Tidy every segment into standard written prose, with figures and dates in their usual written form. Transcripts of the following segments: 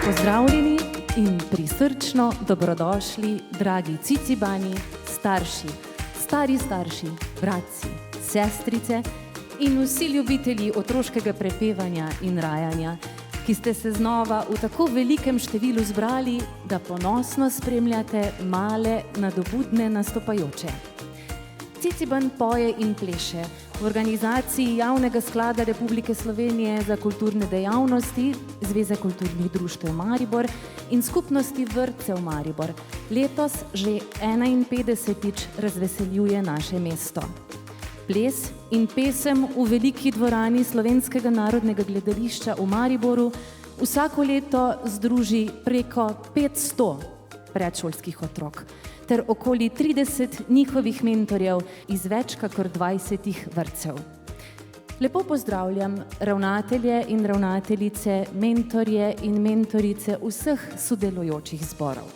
Pozdravljeni in prisrčno dobrodošli, dragi cicibani, starši, stari starši, bratci, sestrice in vsi ljubitelji otroškega prepevanja in rajanja, ki ste se znova v tako velikem številu zbrali, da ponosno spremljate male, nadobudne nastopajoče. Ciciban poje in pleše v organizaciji Javnega sklada Republike Slovenije za kulturne dejavnosti, Zveze kulturnih društev Maribor in Skupnosti vrtcev Maribor. Letos že 51. razveseljuje naše mesto. Ples in pesem v veliki dvorani Slovenskega narodnega gledališča v Mariboru vsako leto združi preko 500 predšolskih otrok ter okoli 30 njihovih mentorjev iz več kakor 20 vrtcev. Lepo pozdravljam ravnatelje in ravnateljice, mentorje in mentorice vseh sodelujočih zborov.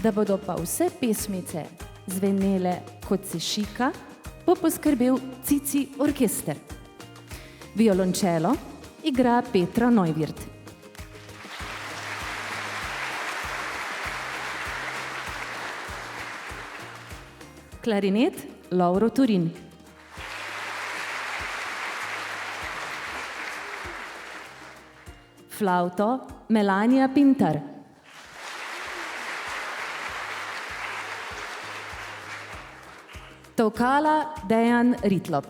Da bodo pa vse pesmice zvenele kot se šika, bo poskrbel Cici orkester. Violončelo igra Petra Neuwirth. Klarinet Lovro Turin. Flavto Melania Pintar. Tolkala Dejan Ritlop.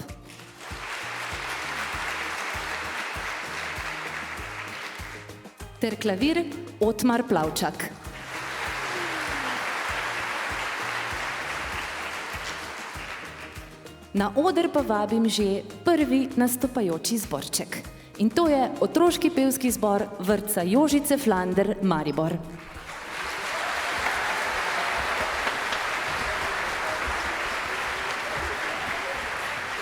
Ter klavir Otmar Plavčak. Na oder pa vabim že prvi nastopajoči zborček. In to je otroški pevski zbor vrtca Jožice Flander Maribor.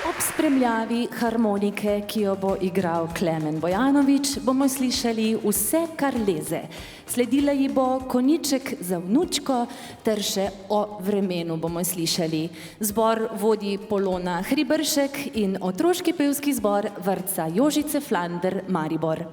Ob spremljavi harmonike, ki jo bo igral Klemen Bojanovič, bomo slišali Vse, kar leze. Sledila ji bo Konjiček za vnučko ter še O vremenu bomo slišali. Zbor vodi Polona Hriberšek in otroški pevski zbor vrtca Jožice Flander Maribor.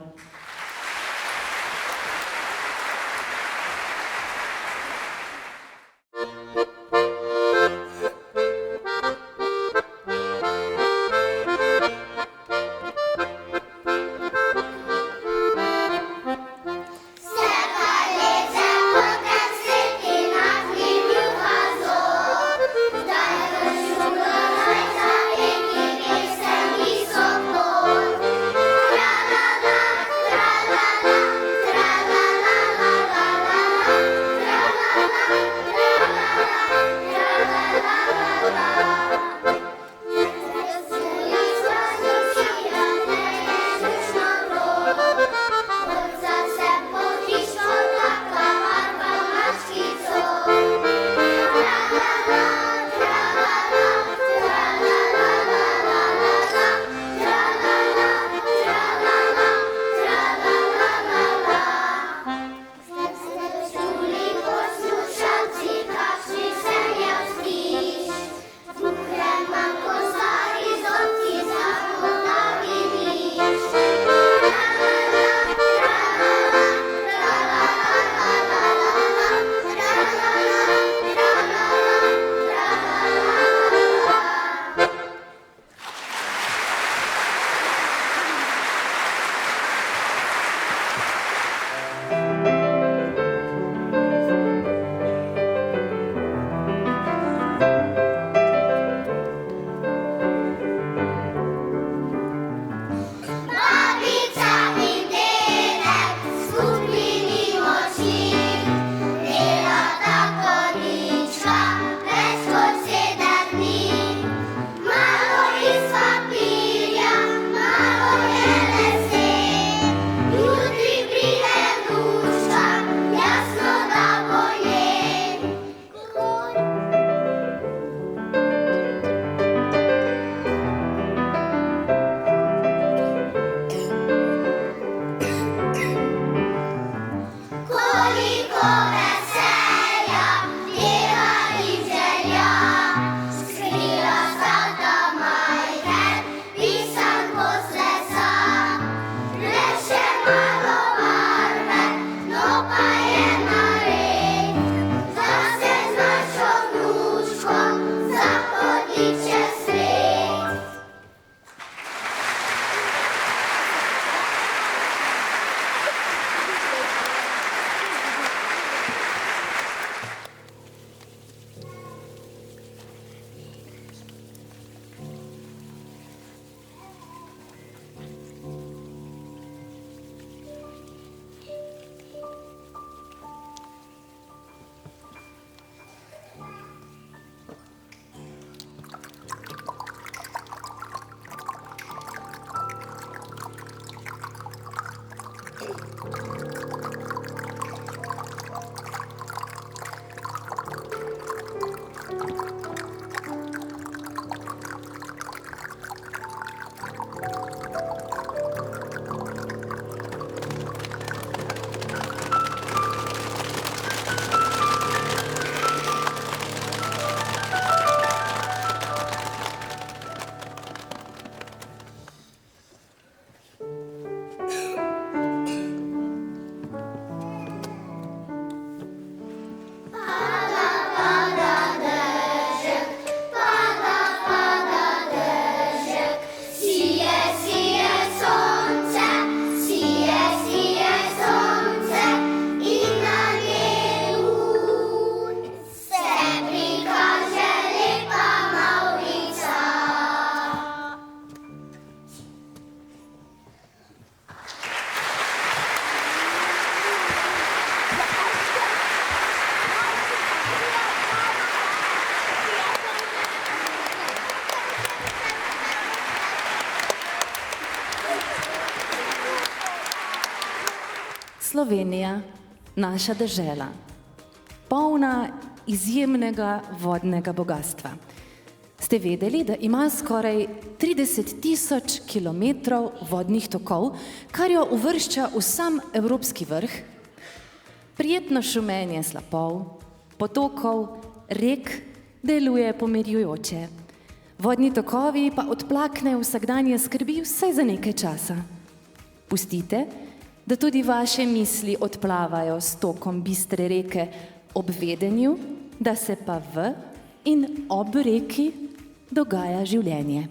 La la la Slovenija, naša dežela, polna izjemnega vodnega bogastva. Ste vedeli, da ima skoraj 30.000 kilometrov vodnih tokov, kar jo uvršča v sam evropski vrh? Prijetno šumenje slapov, potokov, rek deluje pomirjujoče. Vodni tokovi pa odplaknejo vsakdanje skrbi vsaj za nekaj časa. Pustite, da tudi vaše misli odplavajo s tokom bistre reke ob vedenju, da se pa v in ob reki dogaja življenje.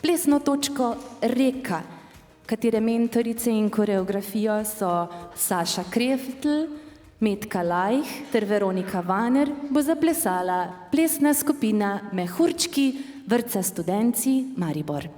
Plesno točko Reka, katere mentorice in koreografijo so Saša Kreftl, Metka Lajh ter Veronika Vaner, bo zaplesala plesna skupina Mehurčki vrtca Studenci Maribor.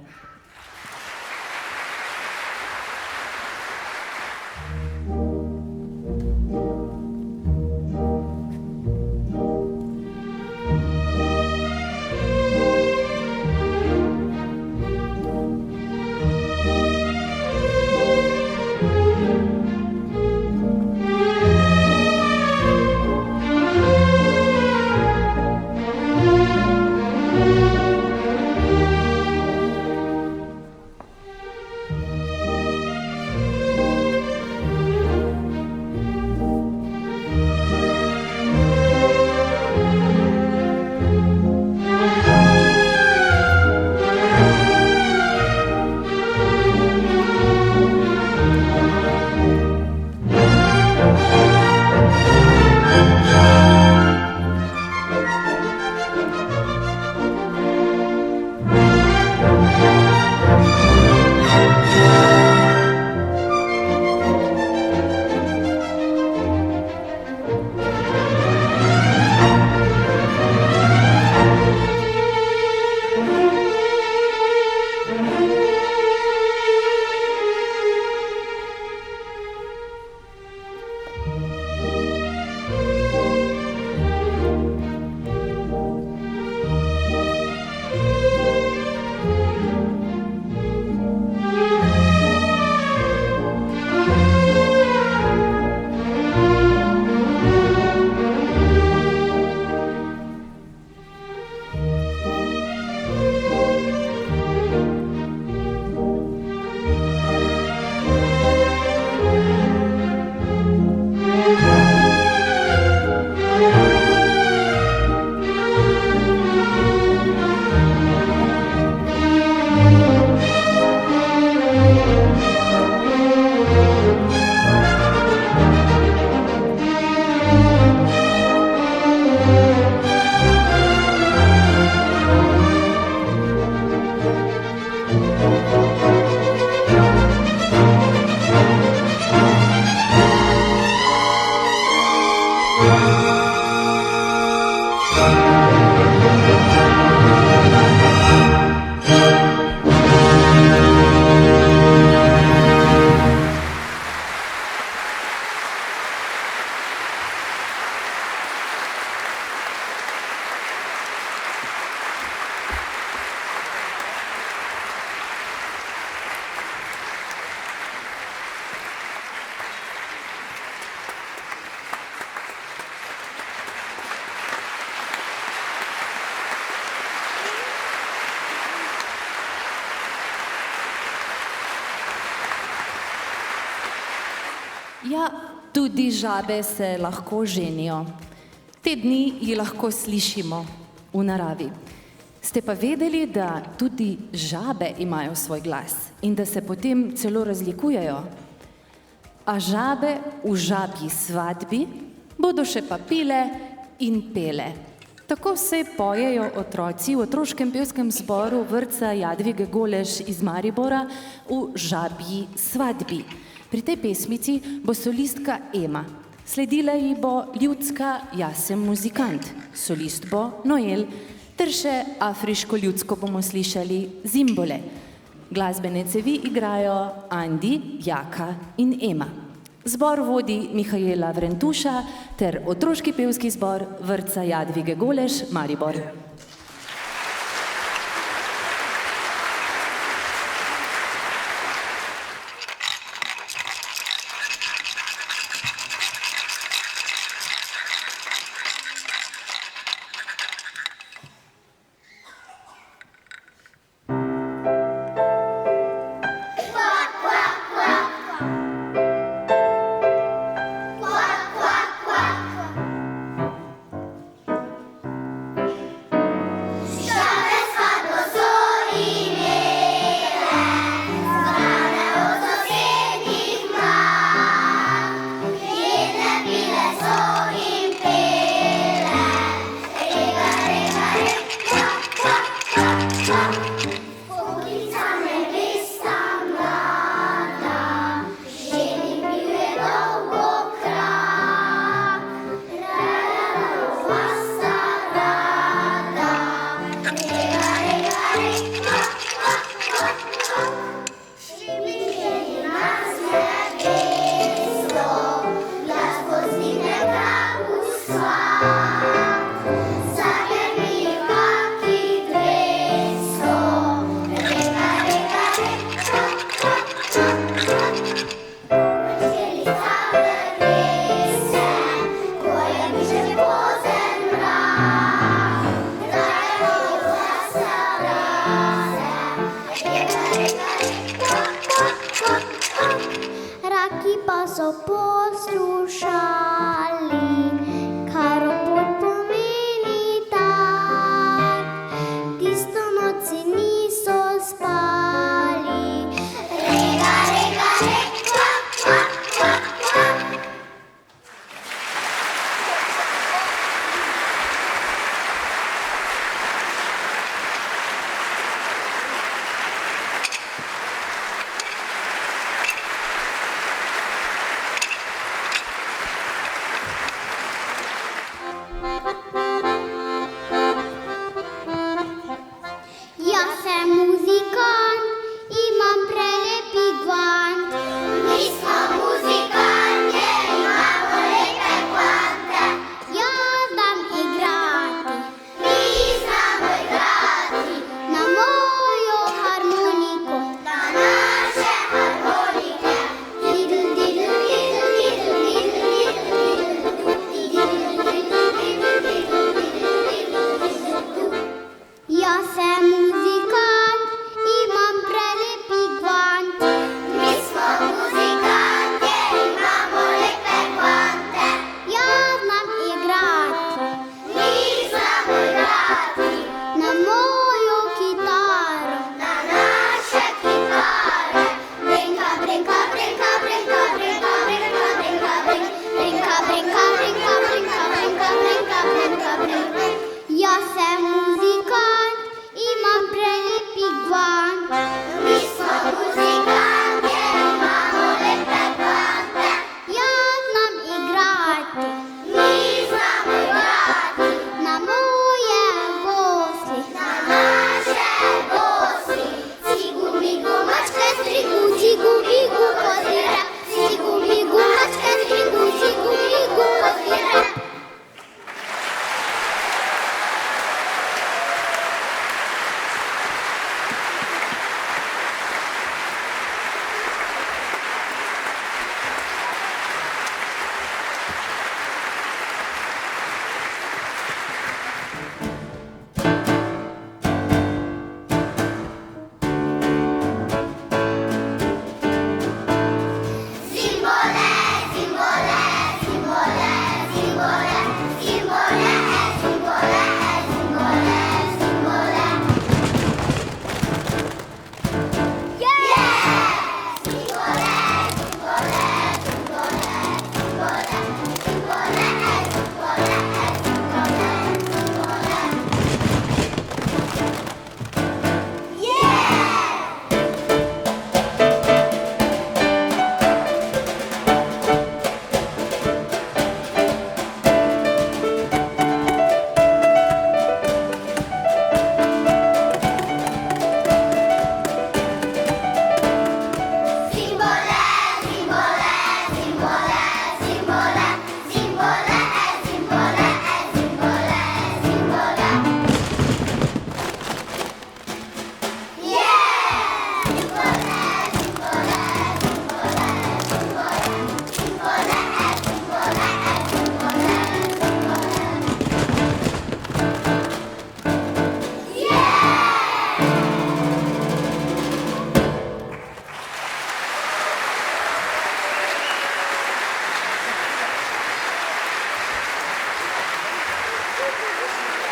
Ja, tudi žabe se lahko ženijo. Te dni jih lahko slišimo v naravi. Ste pa vedeli, da tudi žabe imajo svoj glas in da se potem celo razlikujejo? A žabe v žabji svadbi bodo še pa pile in pele. Tako se pojejo otroci v otroškem pevskem zboru vrtca Jadvige Goleš iz Maribora v žabji svadbi. Pri tej pesmici bo solistka Ema. Sledila ji bo ljudska Jaz sem muzikant. Solist bo Noel. Ter še afriško ljudsko bomo slišali Zimbole. Glasbene cevi igrajo Andi, Jaka in Ema. Zbor vodi Mihaela Vrentuša ter otroški pevski zbor vrtca Jadvige Goleš, Maribor. so poslušali, kar pot pomeni tak. Tisto noč si niso spali. Rega, rega, reg, kvak, kvak, kvak, kvak. Jaz sem muzikant, imam prelepi gvant. Mi smo muzikantje, imamo lepe gvante. Jaz znam igrati, mi znamo igrati. Na mojo harmoniko, na naše harmonike. Didl, didl, didl, didl, didl, didl. Jaz sem muzikant, imam prelepi gvant. Mi smo muzikantje, imamo lepe gvante. Jaz znam igrati, mi znamo igrati. Na mojo kitaro, na naše kitare. Brenka, brenka, brenka, brenka, brenka, brenka, brenka, brenka, brenka, brenka, brenka, brenka, brenka, brenka, brenka. Jaz sem muzikant, imam prelepi gvant. Mi smo muzikantje, imamo lepe gvante. Jaz znam igrati, mi znamo igrati. Na moje gosli, na naše gosli. Cigu, migu, mačke, strigu, cigu, migu, kozire. Cigu, migu, mačke, strigu, cigu, migu, kozire. Zimbole, zimbole, zimbole, zimbole, zimbole, zimbole, zimbole, zimbole. Yeah! Zimbole, zimbole, zimbole, zimbole, zimbole, zimbole, zimbole, zimbole. Yeah! Zimbole, zimbole, zimbole, zimbole, zimbole, zimbole, zimbole, zimbole. Yeah! Zimbole, zimbole, zimbole, zimbole, zimbole, zimbole,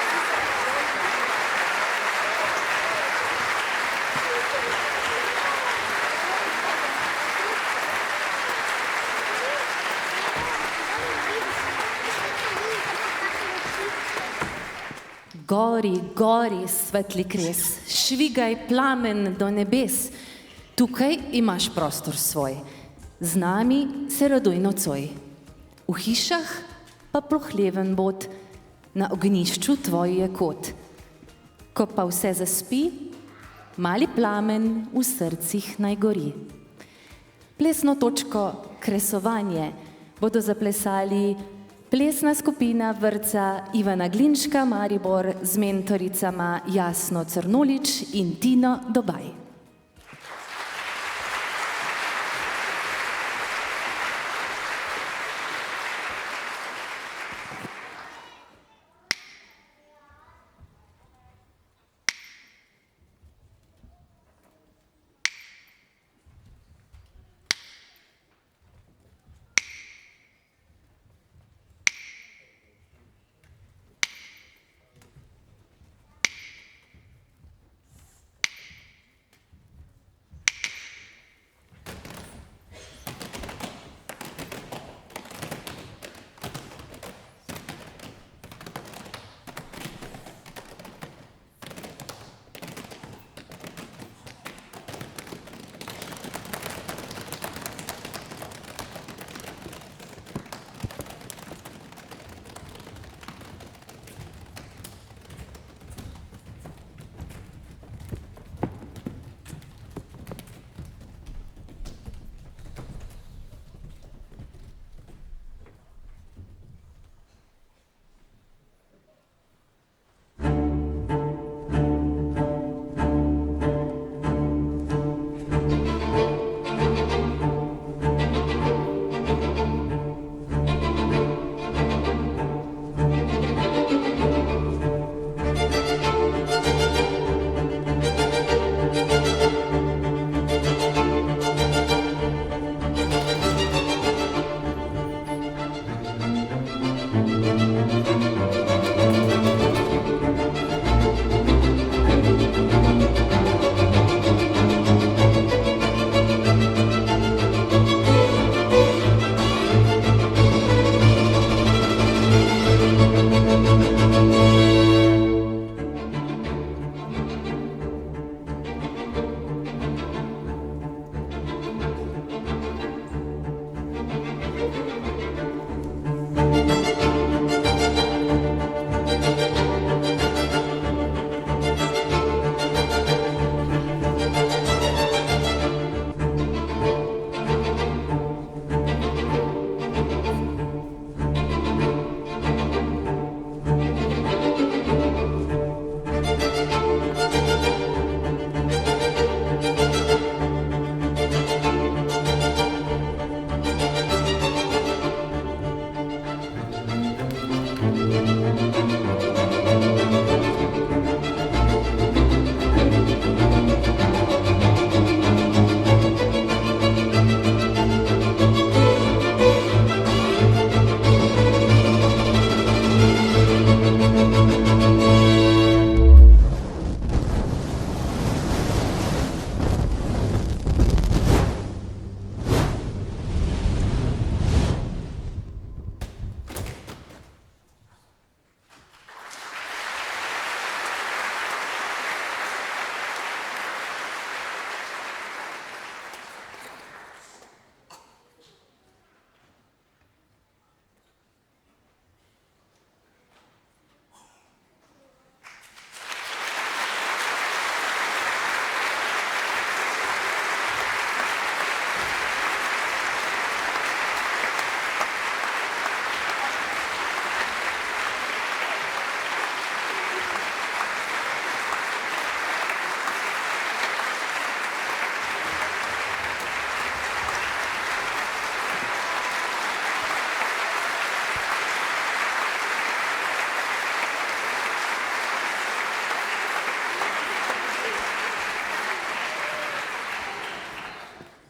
zimbole, zimbole. Yeah! Gori, gori, svetli kres, švigaj plamen do nebes. Tukaj imaš prostor svoj, z nami se raduj nocoj. V hišah pa plohleven bod, na ognjišču tvoj je kot. Ko pa vse zaspi, mali plamen v srcih naj gori. Plesno točko Kresovanje bodo zaplesali plesna skupina vrtca Ivana Glinška Maribor z mentoricama Jasno Crnolič in Tino Dobaj.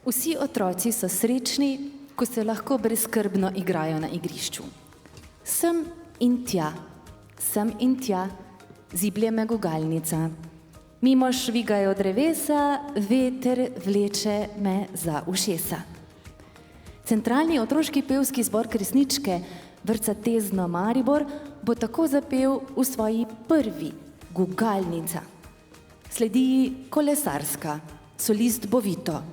Vsi otroci so srečni, ko se lahko brezskrbno igrajo na igrišču. Sem in tja, ziblje me gugalnica. Mimo švigajo drevesa, veter vleče me za ušesa. Centralni otroški pevski zbor Kresničke vrtca Tezno Maribor bo tako zapel v svoji prvi Gugalnica. Sledi kolesarska, solist bo Vito.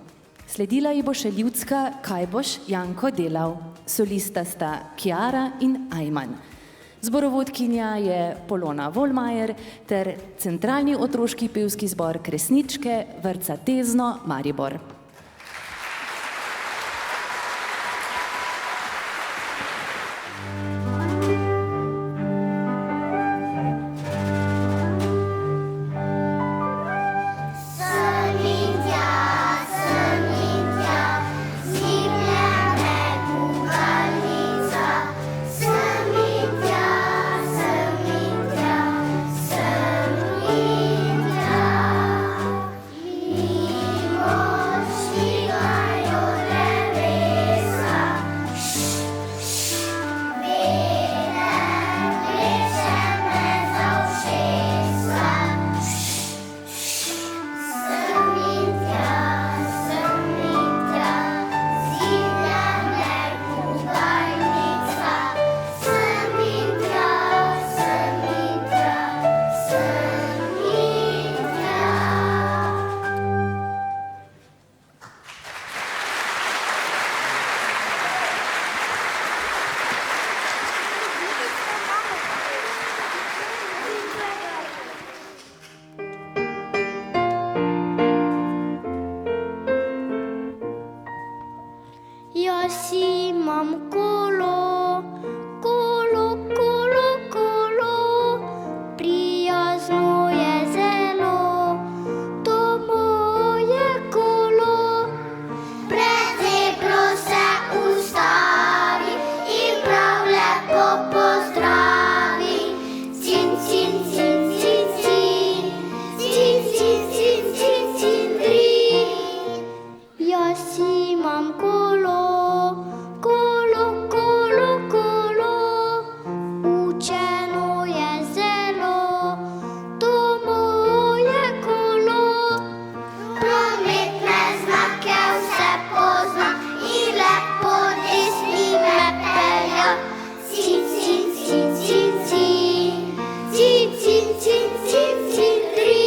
Sledila ji bo še ljudska Kaj boš, Janko, delal. Solista sta Kiara in Ajman. Zborovodkinja je Polona Volmajer ter centralni otroški pevski zbor Kresničke vrtca Tezno Maribor. Jaz imam kolo, kolo, kolo, kolo, prijazno je zelo, to moje kolo. Pred zebro se ustavi in prav lepo pozdravi. Cin, cin, cin, cin, cin, cin, cin, cin, cin, cin, cin. Jaz imam kolo, kolo, kolo, kolo, učeno je zelo, to moje kolo. Prometne znake vse pozna in lepo desni me pelja. Cin, cin, cin, cin, cin, cin, cin, cin, cin, cin, tri.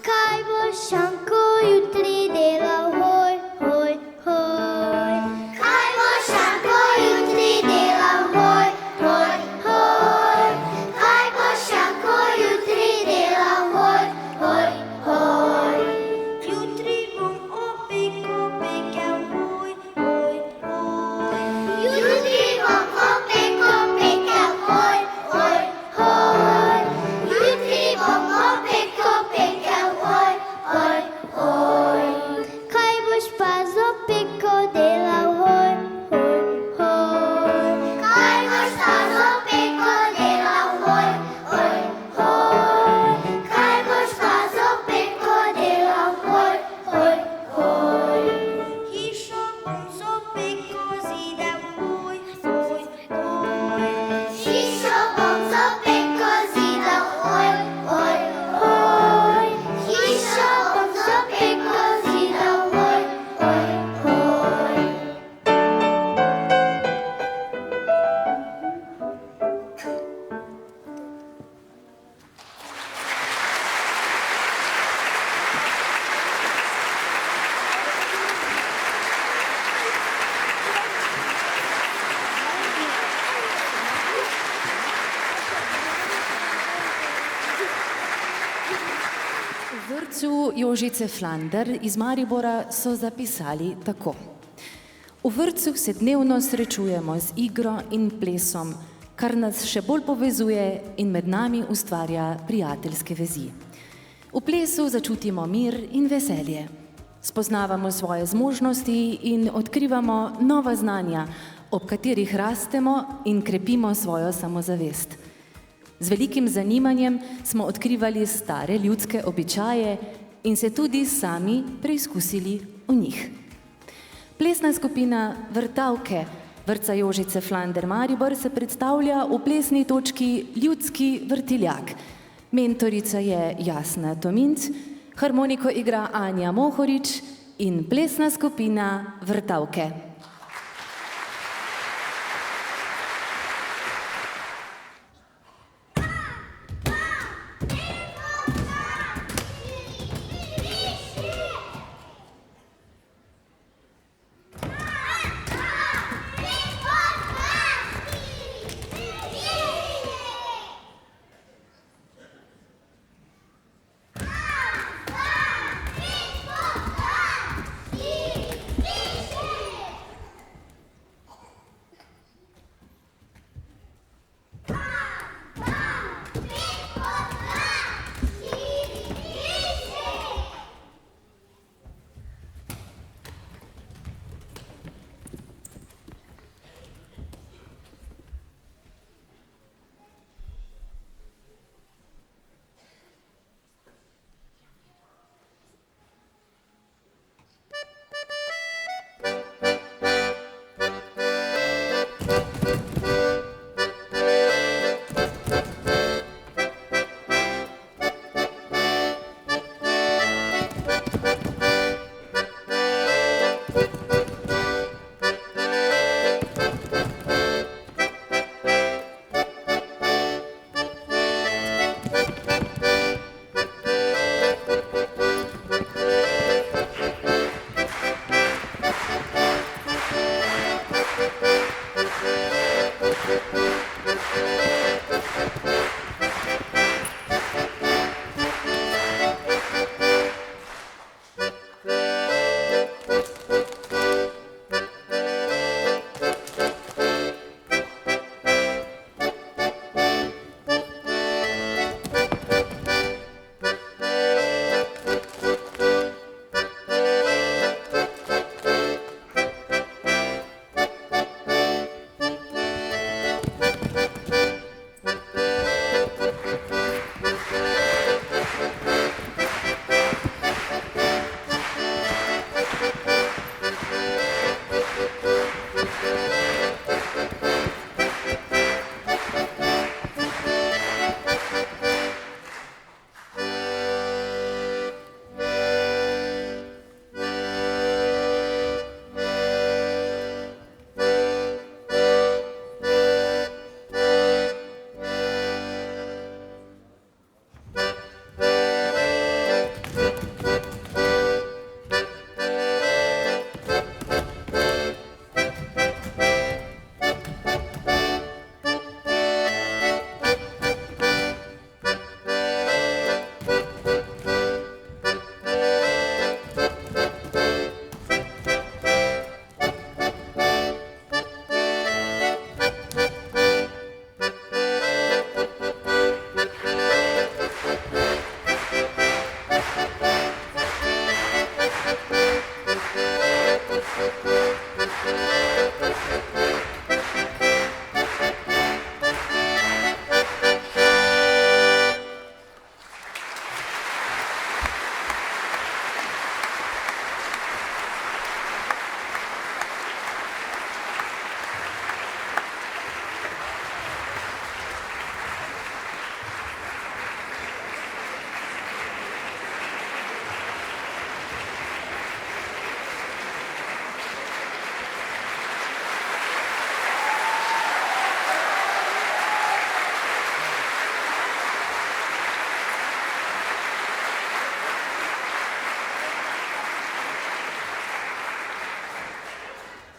Kaj boš, Janko, jutri delal, hoj, hoj, hoj? Kaj boš, Janko, jutri delal, hoj, hoj, hoj? Kaj boš, Janko, jutri delal, hoj, hoj, hoj? Jutri bom opeko pekel, hoj, hoj, hoj. Jutri bom opeko pekel, hoj, hoj, hoj. Jutri bom opeko pekel, hoj, hoj, hoj. Kaj boš pa z opeko delal, hoj, hoj, hoj? Kaj boš pa z opeko delal, hoj, hoj, hoj? Kaj boš pa z opeko delal, hoj, hoj, hoj? Hišo bom z opeko zidal, hoj, hoj, hoj. Hišo bom z opeko zidal, hoj, hoj, hoj. Hišo bom z opeko zidal, hoj, hoj, hoj. V vrtcu Jožice Flander iz Maribora so zapisali tako. V vrtcu se dnevno srečujemo z igro in plesom, kar nas še bolj povezuje in med nami ustvarja prijateljske vezi. V plesu začutimo mir in veselje. Spoznavamo svoje zmožnosti in odkrivamo nova znanja, ob katerih rastemo in krepimo svojo samozavest. Z velikim zanimanjem smo odkrivali stare ljudske običaje in se tudi sami preizkusili v njih. Plesna skupina Vrtavke vrtca Jožice Flander Maribor se predstavlja v plesni točki Ljudski vrtiljak. Mentorica je Jasna Tominc, harmoniko igra Anja Mohorič in plesna skupina Vrtavke.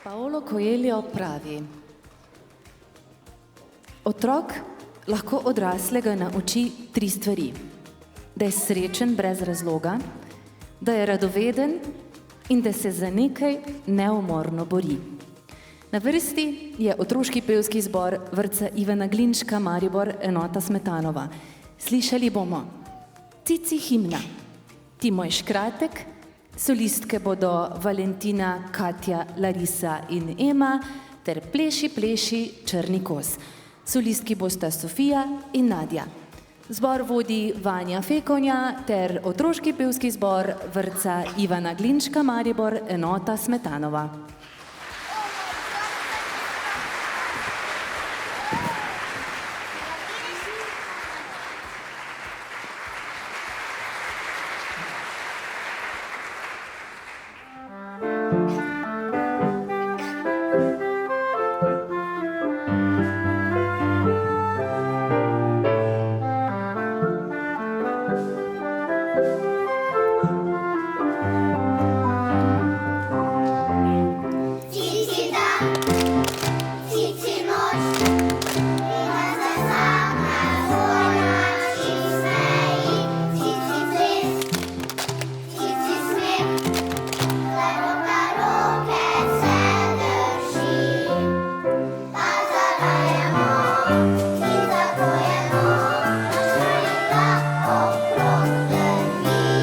Paulo Coelho pravi: otrok lahko odraslega nauči 3 stvari. Da je srečen brez razloga, da je radoveden in da se za nekaj neumorno bori. Na vrsti je otroški pevski zbor vrtca Ivana Glinška Maribor, enota Smetanova. Slišali bomo Cici himna, Ti moj škratek, solistke bodo Valentina, Katja, Larisa in Ema ter Pleši, pleši, črni kos. Solistki bosta Sofija in Nadja. Zbor vodi Vanja Fekonja ter otroški pevski zbor vrtca Ivana Glinška Maribor, enota Smetanova. Okrog drví.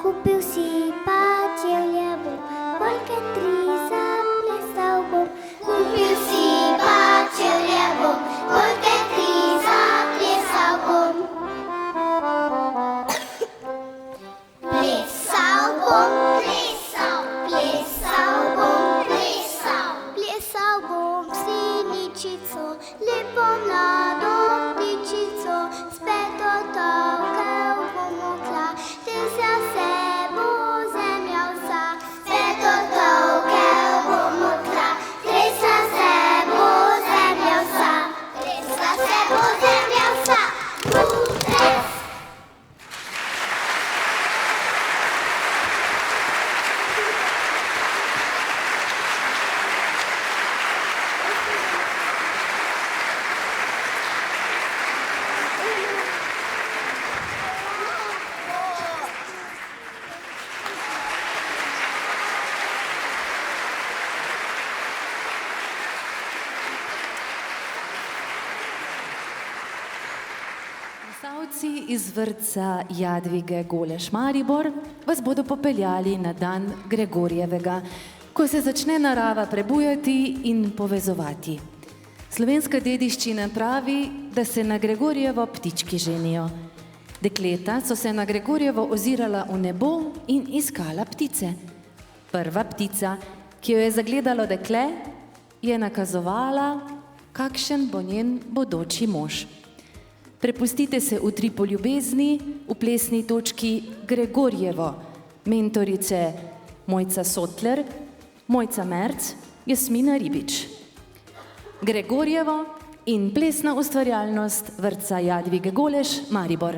kupil si pa čevlje bom, polke 3 zaplesal bom. Kupil si pa čevlje bom, polke 3 zaplesal bom. Plesal bom, plesal, plesal bom, plesal. Plesal bom siničico, lepo mlado ptičico, spet otolkel bom okla, tresla se bo zemlja vsa. Spet otolkel bom okla, tresla se bo zemlja vsa. Tresla se bo zemlja vsa. Tres. Plesavci iz vrtca Jadvige Goleš Maribor vas bodo popeljali na dan Gregorjevega, ko se začne narava prebujati in povezovati. Slovenska dediščina pravi, da se na Gregorjevo ptički ženijo. Dekleta so se na Gregorjevo ozirala v nebo in iskala ptice. Prva ptica, ki jo je zagledalo dekle, je nakazovala, kakšen bo njen bodoči mož. Prepustite se utripu ljubezni v plesni točki Gregorjevo, mentorice Mojca Sotler, Mojca Merc, Jasmina Ribič. Gregorjevo in plesna ustvarjalnost vrtca Jadvige Goleš Maribor.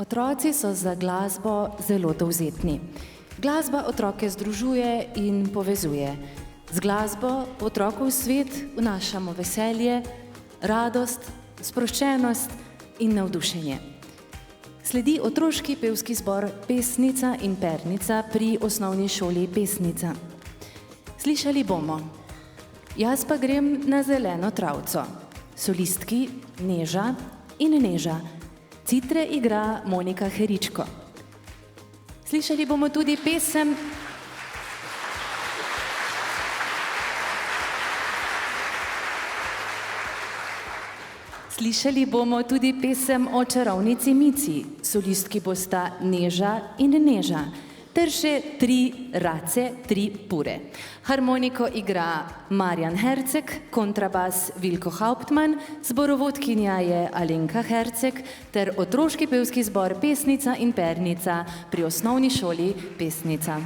Otroci so za glasbo zelo dovzetni. Glasba otroke združuje in povezuje. Z glasbo v otrokov svet vnašamo veselje, radost, sproščenost in navdušenje. Sledi otroški pevski zbor Pesnica in Pernica pri osnovni šoli Pesnica. Slišali bomo: Jaz pa grem na zeleno travco. Solistki Neža, in Neža. Citre igra Monika Heričko. Slišali bomo tudi pesem o čarovnici Mici. Solistki bosta Neža in Neža, ter še 3 race, 3 pure. Harmoniko igra Marjan Herceg, kontrabas Vilko Hauptmann, zborovodkinja je Alenka Herceg ter otroški pevski zbor Pesnica in Pernica pri osnovni šoli Pesnica.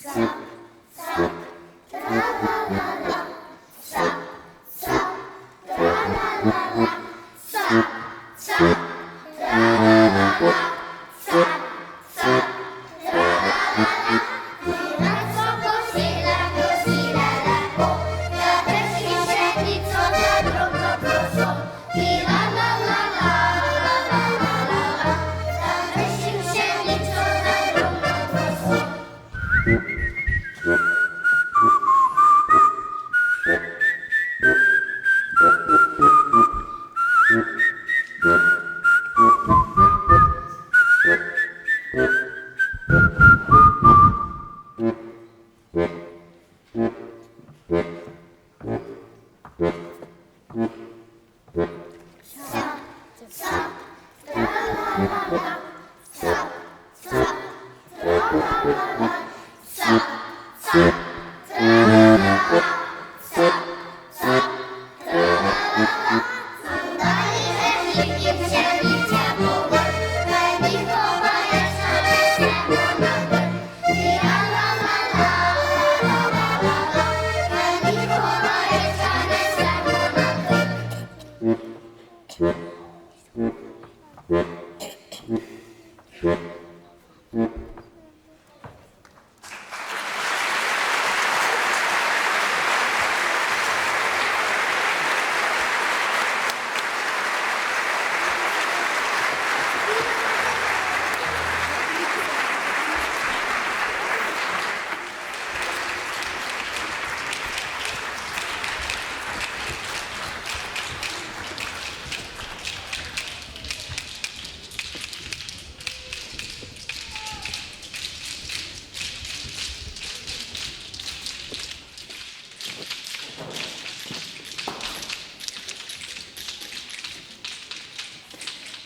Sa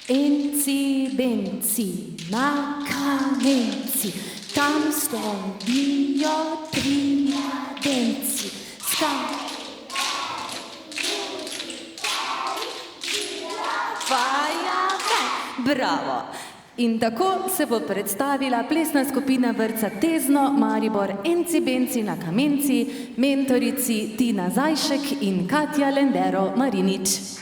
Enci, benci, na kamenci, tam stojijo tri mladenci. Bravo! In tako se bo predstavila plesna skupina vrtca Tezno Maribor Enci, benci, na kamenci, mentorici Tina Zajšek in Katja Lendero Marinič.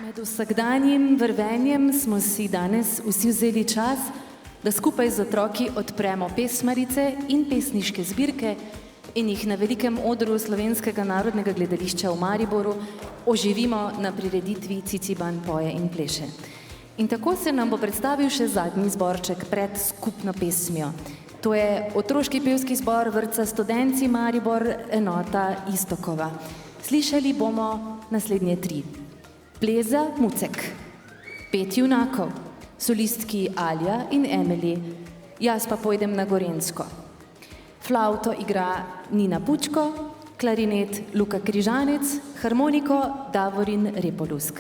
Med vsakdanjim vrvenjem smo si danes vsi vzeli čas, da skupaj z otroki odpremo pesmarice in pesniške zbirke in jih na velikem odru Slovenskega narodnega gledališča v Mariboru oživimo na prireditvi Ciciban poje in pleše. In tako se nam bo predstavil še zadnji zborček pred skupno pesmijo. To je otroški pevski zbor vrtca Studenci Maribor, enota Iztokova. Slišali bomo naslednje tri. Pleza Mucek, 5 junakov, solistki Alja in Emily, jaz pa pojdem na Gorenjsko. Flavto igra Nina Pučko, klarinet Luka Križanec, harmoniko Davorin Repolusk.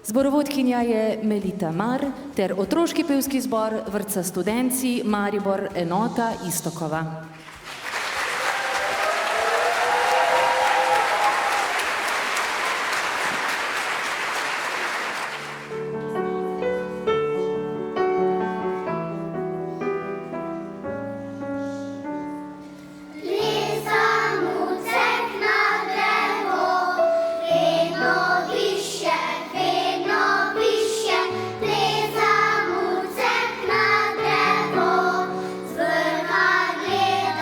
Zborovodkinja je Melita Mar ter otroški pevski zbor vrtca Studenci Maribor enota Iztokova. Pleza mucek na drewo, z vrcha gleda.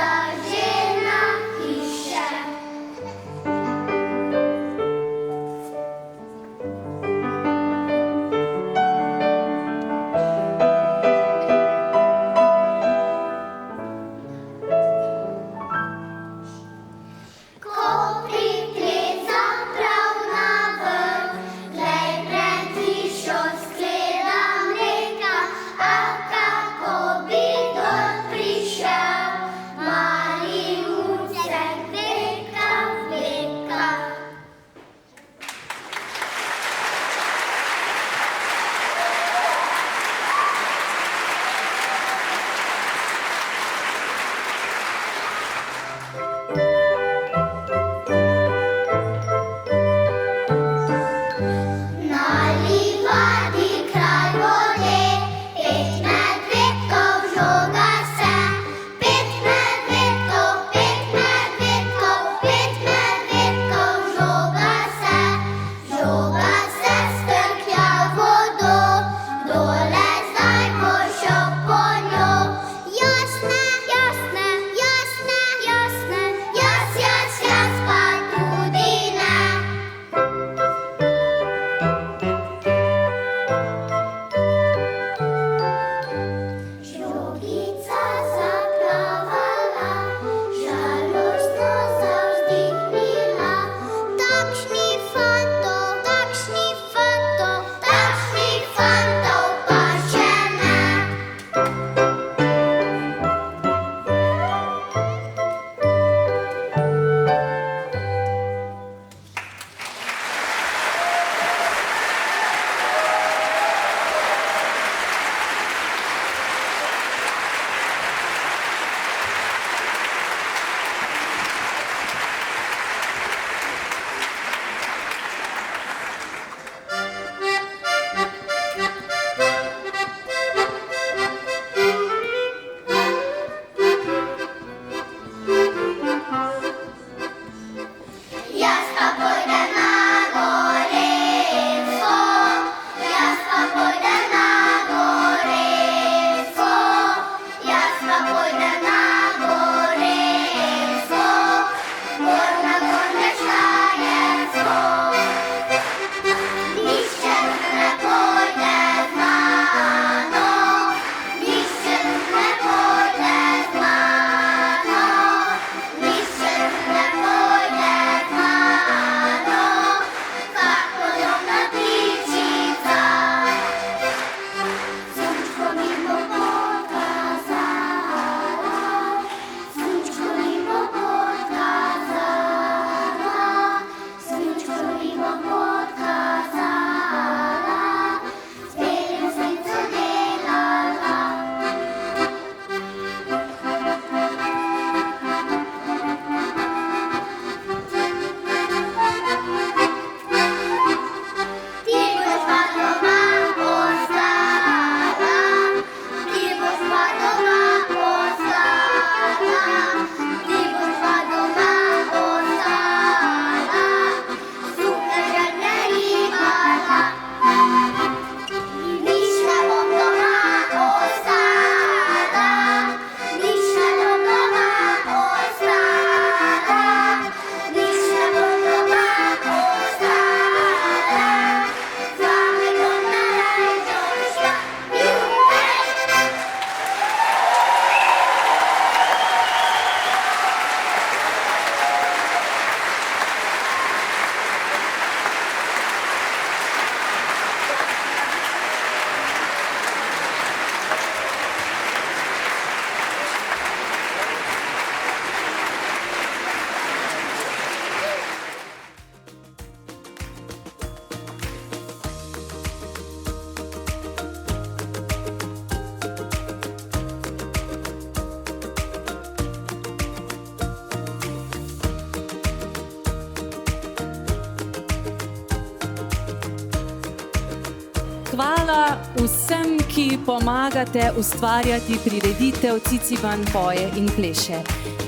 Hvala vsem, ki pomagate ustvarjati prireditev Ciciban poje in pleše.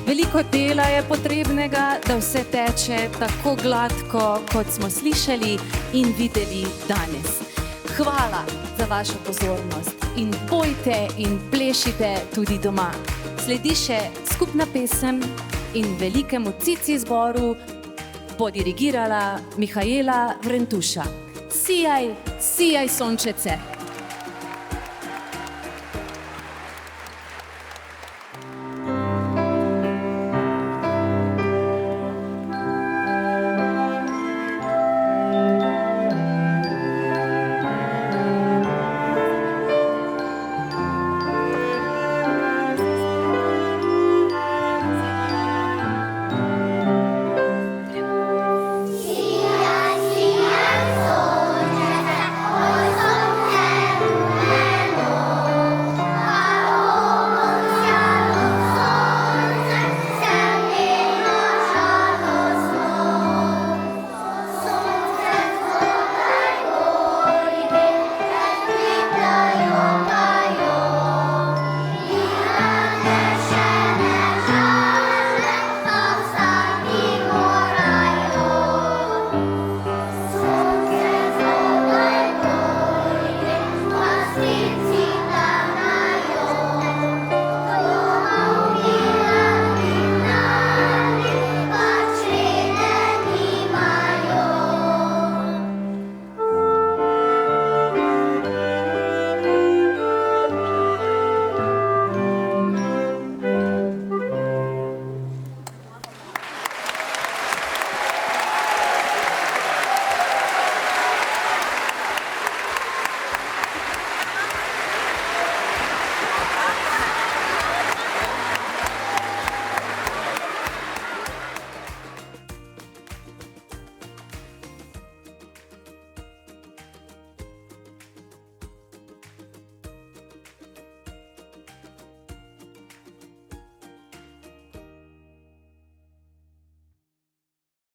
Veliko dela je potrebnega, da vse teče tako gladko, kot smo slišali in videli danes. Hvala za vašo pozornost in pojte in plešite tudi doma. Sledi še skupna pesem in velikemu Cici zboru bo dirigirala Mihaela Vrentuša. Sijaj, sijaj sončece!